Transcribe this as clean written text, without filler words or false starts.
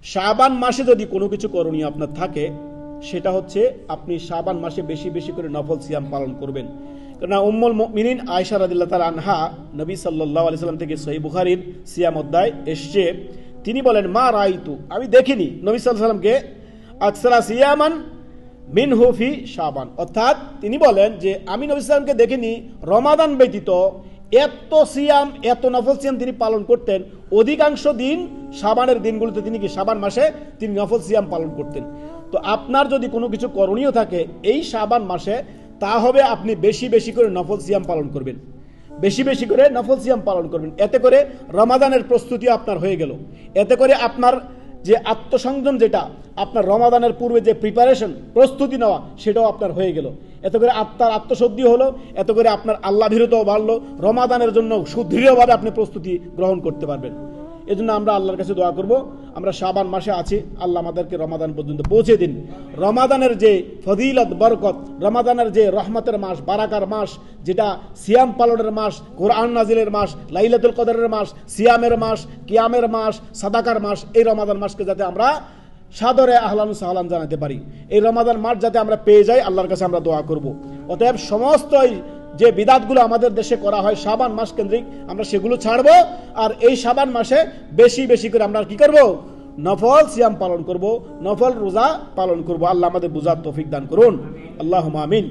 শাবান মাসে যদি কোনো কিছু করণীয় আপনার থাকে, সেটা হচ্ছে আপনি শাবান মাসে বেশি বেশি করে নফল সিয়াম পালন করবেন। কেননা উম্মুল মুমিনিন আয়েশা রাদিয়াল্লাহু তাআলা আনহা নবী সাল্লাল্লাহু আলাইহি সাল্লাম থেকে সহিহ বুখারীর সিয়াম অধ্যায় এসছে, তিনি বলেন মা রাইতু, আমি দেখিনি নবী সাল্লাল্লাহু আলাইহি সাল্লামকে আকসারা সিয়ামান মিনহু ফি শাবান, অর্থাৎ তিনি বলেন যে আমি নবী সাল্লাল্লাহু আলাইহি সাল্লামকে দেখিনি রমাদান ব্যতীত এত সিয়াম, এত নফল সিয়াম তিনি পালন করতেন। অধিকাংশ দিন শাবানের দিনগুলোতে তিনি কি শাবান মাসে তিনি নফল সিয়াম পালন করতেন। তো আপনার যদি কোনো কিছু করণীয় থাকে এই শাবান মাসে, তা হবে আপনি বেশি বেশি করে নফল সিয়াম পালন করবেন, বেশি বেশি করে নফল সিয়াম পালন করবেন। এতে করে রমাদানের প্রস্তুতি আপনার হয়ে গেল, এতে করে আপনার যে আত্মসংযম, যেটা আপনার রমাদানের পূর্বে যে প্রিপারেশন, প্রস্তুতি নেওয়া, সেটাও আপনার হয়ে গেল। এতে করে আত্মার আত্মশুদ্ধি হলো, এতে করে আপনার আল্লাহ ভীরুতাও বাড়লো, রমাদানের জন্য সুদৃঢ়ভাবে আপনি প্রস্তুতি গ্রহণ করতে পারবেন। এজন্য আমরা আল্লাহর কাছে দোয়া করব, আমরা শাবান মাসে আছি, আল্লাহ আমাদেরকে রমাদান পর্যন্ত পৌঁছে দিন। রমাদানের যে ফজিলত, বরকত, রমাদানের যে রহমতের মাস, বারাকার মাস, যেটা সিয়াম পালনের মাস, কোরআন নাজিলের মাস, লাইলাতুল কদরের মাস, সিয়ামের মাস, কিয়ামের মাস, সাদাকার মাস, এই রমাদান মাসকে যাতে আমরা সাদরে আহলান সাহলান জানাতে পারি, এই রমাদান মাস যাতে আমরা পেয়ে যাই, আল্লাহর কাছে আমরা দোয়া করব। অতএব সমস্ত যে বিদাতগুলো আমাদের দেশে করা হয় শাবান মাস কেন্দ্রিক, আমরা সেগুলো ছাড়বো। আর এই শাবান মাসে বেশি বেশি করে আমরা কি করব? নফল সিয়াম পালন করব, নফল রোজা পালন করব। আল্লাহ আমাদের বুঝার তৌফিক দান করুন, আল্লাহুম্মা আমিন।